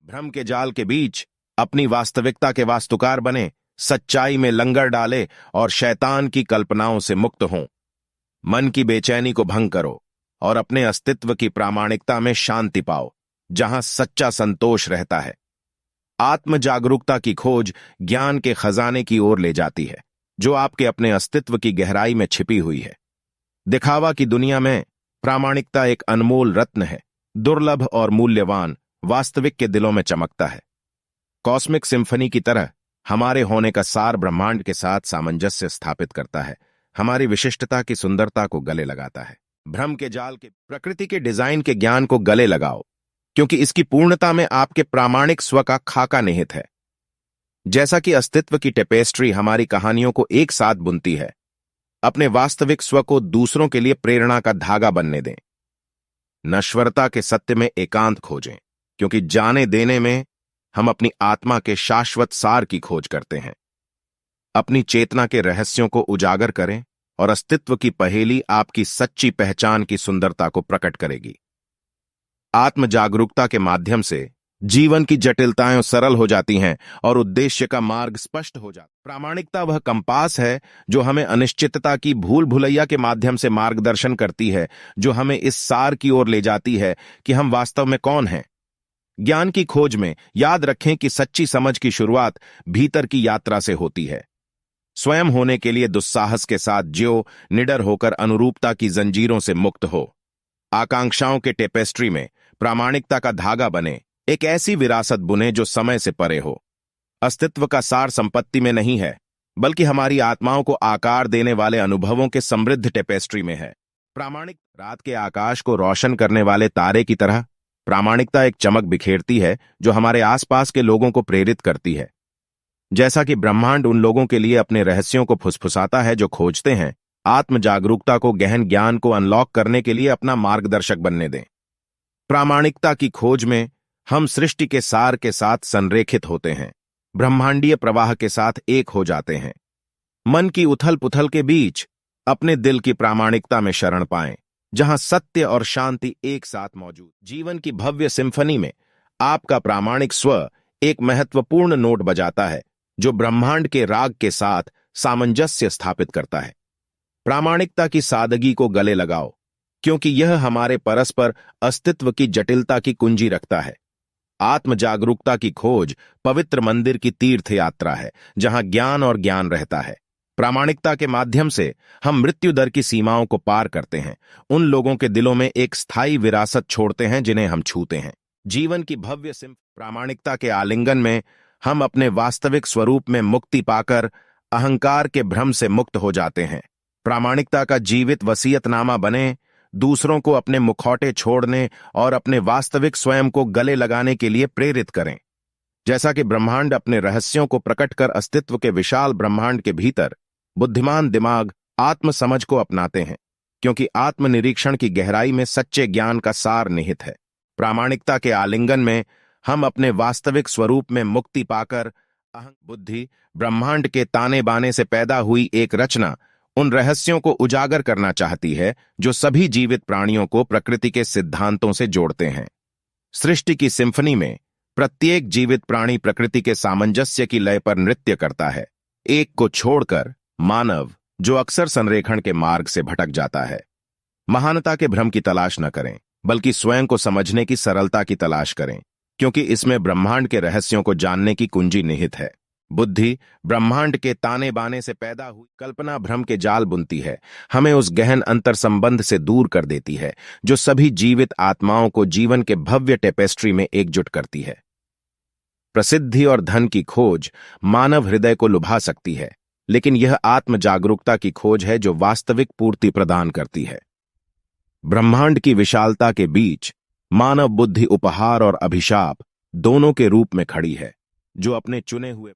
भ्रम के जाल के बीच अपनी वास्तविकता के वास्तुकार बने, सच्चाई में लंगर डाले और शैतान की कल्पनाओं से मुक्त हों। मन की बेचैनी को भंग करो और अपने अस्तित्व की प्रामाणिकता में शांति पाओ, जहां सच्चा संतोष रहता है। आत्म जागरूकता की खोज ज्ञान के खजाने की ओर ले जाती है, जो आपके अपने अस्तित्व की गहराई में छिपी हुई है। दिखावा की दुनिया में प्रामाणिकता एक अनमोल रत्न है, दुर्लभ और मूल्यवान, वास्तविक के दिलों में चमकता है। कॉस्मिक सिम्फनी की तरह हमारे होने का सार ब्रह्मांड के साथ सामंजस्य स्थापित करता है, हमारी विशिष्टता की सुंदरता को गले लगाता है। भ्रम के जाल के प्रकृति के डिजाइन के ज्ञान को गले लगाओ, क्योंकि इसकी पूर्णता में आपके प्रामाणिक स्व का खाका निहित है। जैसा कि अस्तित्व की टेपेस्ट्री हमारी कहानियों को एक साथ बुनती है, अपने वास्तविक स्व को दूसरों के लिए प्रेरणा का धागा बनने दें। नश्वरता के सत्य में एकांत खोजें, क्योंकि जाने देने में हम अपनी आत्मा के शाश्वत सार की खोज करते हैं। अपनी चेतना के रहस्यों को उजागर करें और अस्तित्व की पहेली आपकी सच्ची पहचान की सुंदरता को प्रकट करेगी। आत्म जागरूकता के माध्यम से जीवन की जटिलताएं सरल हो जाती हैं और उद्देश्य का मार्ग स्पष्ट हो जाता है। प्रामाणिकता वह कंपास है जो हमें अनिश्चितता की भूल भुलैया के माध्यम से मार्गदर्शन करती है, जो हमें इस सार की ओर ले जाती है कि हम वास्तव में कौन हैं। ज्ञान की खोज में याद रखें कि सच्ची समझ की शुरुआत भीतर की यात्रा से होती है। स्वयं होने के लिए दुस्साहस के साथ जियो, निडर होकर अनुरूपता की जंजीरों से मुक्त हो। आकांक्षाओं के टेपेस्ट्री में प्रामाणिकता का धागा बने, एक ऐसी विरासत बुने जो समय से परे हो। अस्तित्व का सार संपत्ति में नहीं है, बल्कि हमारी आत्माओं को आकार देने वाले अनुभवों के समृद्ध टेपेस्ट्री में है। प्रामाणिक रात के आकाश को रोशन करने वाले तारे की तरह प्रामाणिकता एक चमक बिखेरती है जो हमारे आसपास के लोगों को प्रेरित करती है। जैसा कि ब्रह्मांड उन लोगों के लिए अपने रहस्यों को फुसफुसाता है जो खोजते हैं, आत्म जागरूकता को गहन ज्ञान को अनलॉक करने के लिए अपना मार्गदर्शक बनने दें। प्रामाणिकता की खोज में हम सृष्टि के सार के साथ संरेखित होते हैं, ब्रह्मांडीय प्रवाह के साथ एक हो जाते हैं। मन की उथल पुथल के बीच अपने दिल की प्रामाणिकता में शरण पाएं, जहां सत्य और शांति एक साथ मौजूद। जीवन की भव्य सिम्फनी में आपका प्रामाणिक स्व एक महत्वपूर्ण नोट बजाता है, जो ब्रह्मांड के राग के साथ सामंजस्य स्थापित करता है। प्रामाणिकता की सादगी को गले लगाओ, क्योंकि यह हमारे परस्पर अस्तित्व की जटिलता की कुंजी रखता है। आत्म जागरूकता की खोज पवित्र मंदिर की तीर्थ यात्रा है, जहां ज्ञान और ज्ञान रहता है। प्रामाणिकता के माध्यम से हम मृत्यु दर की सीमाओं को पार करते हैं, उन लोगों के दिलों में एक स्थायी विरासत छोड़ते हैं जिन्हें हम छूते हैं। जीवन की भव्य प्रामाणिकता के आलिंगन में हम अपने वास्तविक स्वरूप में मुक्ति पाकर अहंकार के भ्रम से मुक्त हो जाते हैं। प्रामाणिकता का जीवित वसीयतनामा बने, दूसरों को अपने मुखौटे छोड़ने और अपने वास्तविक स्वयं को गले लगाने के लिए प्रेरित करें। जैसा कि ब्रह्मांड अपने रहस्यों को प्रकट कर अस्तित्व के विशाल ब्रह्मांड के भीतर बुद्धिमान दिमाग आत्म समझ को अपनाते हैं, क्योंकि आत्मनिरीक्षण की गहराई में सच्चे ज्ञान का सार निहित है। प्रामाणिकता के आलिंगन में हम अपने वास्तविक स्वरूप में मुक्ति पाकर अहं बुद्धि ब्रह्मांड के ताने बाने से पैदा हुई एक रचना उन रहस्यों को उजागर करना चाहती है जो सभी जीवित प्राणियों को प्रकृति के सिद्धांतों से जोड़ते हैं। सृष्टि की सिम्फनी में प्रत्येक जीवित प्राणी प्रकृति के सामंजस्य की लय पर नृत्य करता है, एक को छोड़कर मानव, जो अक्सर संरेखण के मार्ग से भटक जाता है। महानता के भ्रम की तलाश न करें, बल्कि स्वयं को समझने की सरलता की तलाश करें, क्योंकि इसमें ब्रह्मांड के रहस्यों को जानने की कुंजी निहित है। बुद्धि ब्रह्मांड के ताने बाने से पैदा हुई कल्पना भ्रम के जाल बुनती है, हमें उस गहन अंतर संबंध से दूर कर देती है जो सभी जीवित आत्माओं को जीवन के भव्य टेपेस्ट्री में एकजुट करती है। प्रसिद्धि और धन की खोज मानव हृदय को लुभा सकती है, लेकिन यह आत्म जागरूकता की खोज है जो वास्तविक पूर्ति प्रदान करती है। ब्रह्मांड की विशालता के बीच मानव बुद्धि उपहार और अभिशाप दोनों के रूप में खड़ी है, जो अपने चुने हुए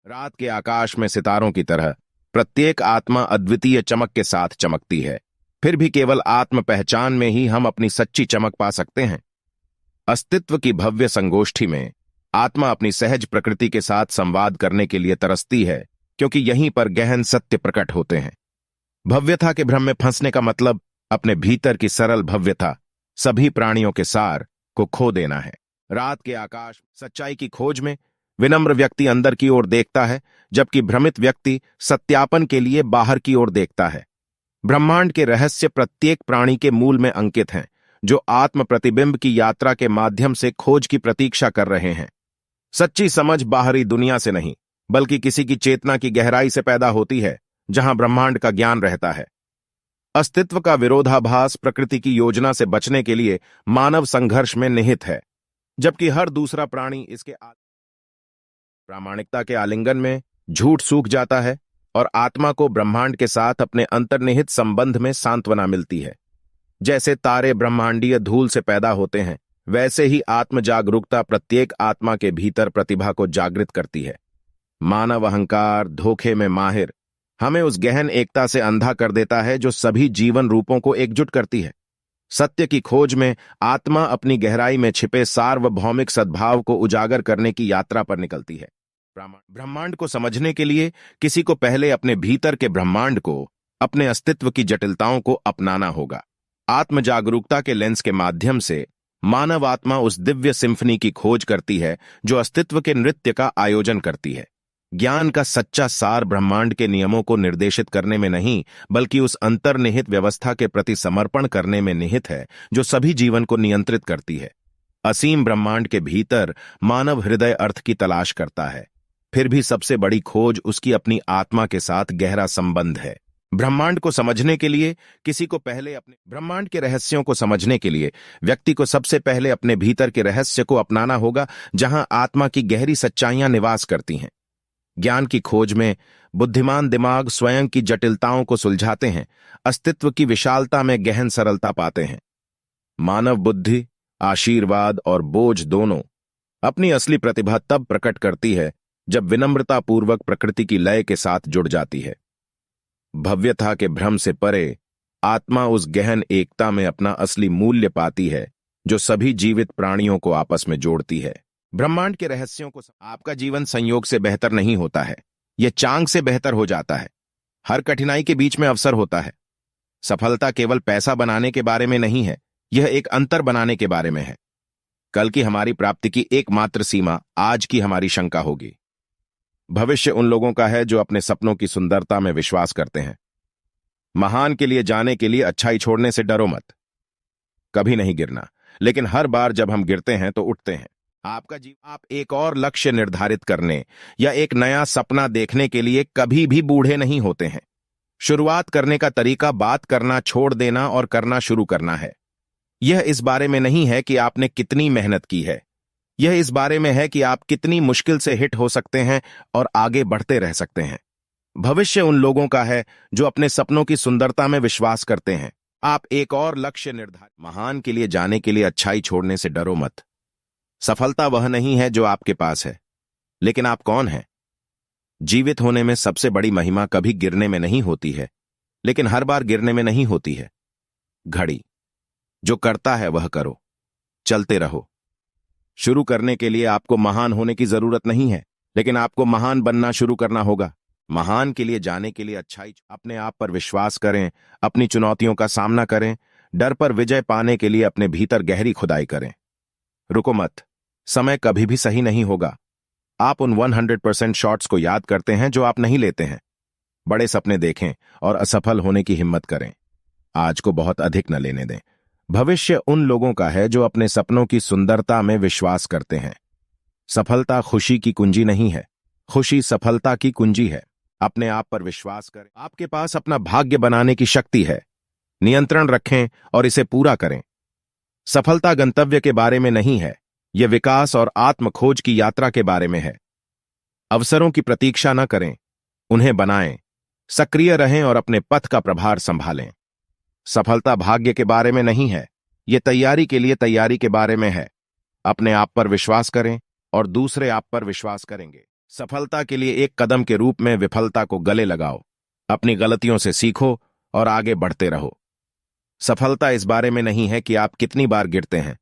रात के आकाश में सितारों की तरह प्रत्येक आत्मा अद्वितीय चमक के साथ चमकती है। फिर भी केवल आत्म पहचान में ही हम अपनी सच्ची चमक पा सकते हैं। अस्तित्व की भव्य संगोष्ठी में आत्मा अपनी सहज प्रकृति के साथ संवाद करने के लिए तरसती है, क्योंकि यहीं पर गहन सत्य प्रकट होते हैं। भव्यता के भ्रम में फंसने का मतलब अपने भीतर की सरल भव्यता, सभी प्राणियों के सार को खो देना है। रात के आकाश सच्चाई की खोज में विनम्र व्यक्ति अंदर की ओर देखता है, जबकि भ्रमित व्यक्ति सत्यापन के लिए बाहर की ओर देखता है। ब्रह्मांड के रहस्य प्रत्येक प्राणी के मूल में अंकित हैं, जो आत्म प्रतिबिंब की यात्रा के माध्यम से खोज की प्रतीक्षा कर रहे हैं। सच्ची समझ बाहरी दुनिया से नहीं, बल्कि किसी की चेतना की गहराई से पैदा होती है, जहां ब्रह्मांड का ज्ञान रहता है। अस्तित्व का विरोधाभास प्रकृति की योजना से बचने के लिए मानव संघर्ष में निहित है, जबकि हर दूसरा प्राणी इसके प्रामाणिकता के आलिंगन में झूठ सूख जाता है और आत्मा को ब्रह्मांड के साथ अपने अंतर्निहित संबंध में सांत्वना मिलती है। जैसे तारे ब्रह्मांडीय धूल से पैदा होते हैं, वैसे ही आत्म जागरूकता प्रत्येक आत्मा के भीतर प्रतिभा को जागृत करती है। मानव अहंकार धोखे में माहिर हमें उस गहन एकता से अंधा कर देता है जो सभी जीवन रूपों को एकजुट करती है। सत्य की खोज में आत्मा अपनी गहराई में छिपे सार्वभौमिक सद्भाव को उजागर करने की यात्रा पर निकलती है। ब्रह्मांड को समझने के लिए किसी को पहले अपने भीतर के ब्रह्मांड को, अपने अस्तित्व की जटिलताओं को अपनाना होगा। आत्म जागरूकता के लेंस के माध्यम से मानव आत्मा उस दिव्य सिम्फनी की खोज करती है जो अस्तित्व के नृत्य का आयोजन करती है। ज्ञान का सच्चा सार ब्रह्मांड के नियमों को निर्देशित करने में नहीं, बल्कि उस अंतर्निहित व्यवस्था के प्रति समर्पण करने में निहित है जो सभी जीवन को नियंत्रित करती है। असीम ब्रह्मांड के भीतर मानव हृदय अर्थ की तलाश करता है, फिर भी सबसे बड़ी खोज उसकी अपनी आत्मा के साथ गहरा संबंध है। ब्रह्मांड को समझने के लिए किसी को पहले अपने ब्रह्मांड के रहस्यों को समझने के लिए व्यक्ति को सबसे पहले अपने भीतर के रहस्य को अपनाना होगा, जहां आत्मा की गहरी सच्चाइयां निवास करती हैं। ज्ञान की खोज में बुद्धिमान दिमाग स्वयं की जटिलताओं को सुलझाते हैं, अस्तित्व की विशालता में गहन सरलता पाते हैं। मानव बुद्धि आशीर्वाद और बोझ दोनों अपनी असली प्रतिभा तब प्रकट करती है जब विनम्रतापूर्वक प्रकृति की लय के साथ जुड़ जाती है। भव्यता के भ्रम से परे आत्मा उस गहन एकता में अपना असली मूल्य पाती है जो सभी जीवित प्राणियों को आपस में जोड़ती है। ब्रह्मांड के रहस्यों को आपका जीवन संयोग से बेहतर नहीं होता है, यह चांग से बेहतर हो जाता है। हर कठिनाई के बीच में अवसर होता है। सफलता केवल पैसा बनाने के बारे में नहीं है, यह एक अंतर बनाने के बारे में है। कल की हमारी प्राप्ति की एकमात्र सीमा आज की हमारी शंका होगी। भविष्य उन लोगों का है जो अपने सपनों की सुंदरता में विश्वास करते हैं। महान के लिए जाने के लिए अच्छाई छोड़ने से डरो मत। कभी नहीं गिरना, लेकिन हर बार जब हम गिरते हैं तो उठते हैं। आप एक और लक्ष्य निर्धारित करने या एक नया सपना देखने के लिए कभी भी बूढ़े नहीं होते हैं। शुरुआत करने का तरीका बात करना छोड़ देना और करना शुरू करना है। यह इस बारे में नहीं है कि आपने कितनी मेहनत की है, यह इस बारे में है कि आप कितनी मुश्किल से हिट हो सकते हैं और आगे बढ़ते रह सकते हैं। भविष्य उन लोगों का है जो अपने सपनों की सुंदरता में विश्वास करते हैं। आप एक और लक्ष्य निर्धारित महान के लिए जाने के लिए अच्छाई छोड़ने से डरो मत। सफलता वह नहीं है जो आपके पास है, लेकिन आप कौन हैं। जीवित होने में सबसे बड़ी महिमा कभी गिरने में नहीं होती है, लेकिन हर बार गिरने में नहीं होती है। घड़ी जो करता है वह करो, चलते रहो। शुरू करने के लिए आपको महान होने की जरूरत नहीं है, लेकिन आपको महान बनना शुरू करना होगा। महान के लिए जाने के लिए अच्छाई अपने आप पर विश्वास करें, अपनी चुनौतियों का सामना करें, डर पर विजय पाने के लिए अपने भीतर गहरी खुदाई करें। रुको मत, समय कभी भी सही नहीं होगा। आप उन 100% शॉट्स को याद करते हैं जो आप नहीं लेते हैं। बड़े सपने देखें और असफल होने की हिम्मत करें। आज को बहुत अधिक न लेने दें। भविष्य उन लोगों का है जो अपने सपनों की सुंदरता में विश्वास करते हैं। सफलता खुशी की कुंजी नहीं है, खुशी सफलता की कुंजी है। अपने आप पर विश्वास करें। आपके पास अपना भाग्य बनाने की शक्ति है। नियंत्रण रखें और इसे पूरा करें। सफलता गंतव्य के बारे में नहीं है, यह विकास और आत्म खोज की यात्रा के बारे में है। अवसरों की प्रतीक्षा न करें, उन्हें बनाएं। सक्रिय रहें और अपने पथ का प्रभार संभालें। सफलता भाग्य के बारे में नहीं है, यह तैयारी के लिए तैयारी के बारे में है। अपने आप पर विश्वास करें और दूसरे आप पर विश्वास करेंगे। सफलता के लिए एक कदम के रूप में विफलता को गले लगाओ। अपनी गलतियों से सीखो और आगे बढ़ते रहो। सफलता इस बारे में नहीं है कि आप कितनी बार गिरते हैं,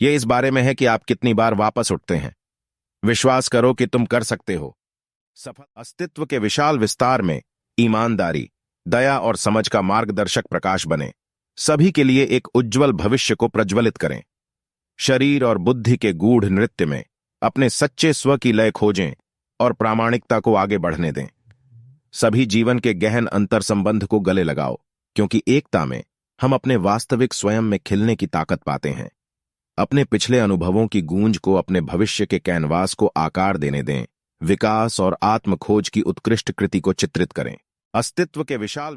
यह इस बारे में है कि आप कितनी बार वापस उठते हैं। विश्वास करो कि तुम कर सकते हो। सफल अस्तित्व के विशाल विस्तार में ईमानदारी, दया और समझ का मार्गदर्शक प्रकाश बने। सभी के लिए एक उज्जवल भविष्य को प्रज्वलित करें। शरीर और बुद्धि के गूढ़ नृत्य में अपने सच्चे स्व की लय खोजें और प्रामाणिकता को आगे बढ़ने दें। सभी जीवन के गहन अंतर संबंध को गले लगाओ, क्योंकि एकता में हम अपने वास्तविक स्वयं में खिलने की ताकत पाते हैं। अपने पिछले अनुभवों की गूंज को अपने भविष्य के कैनवास को आकार देने दें। विकास और आत्म खोज की उत्कृष्ट कृति को चित्रित करें। अस्तित्व के विशाल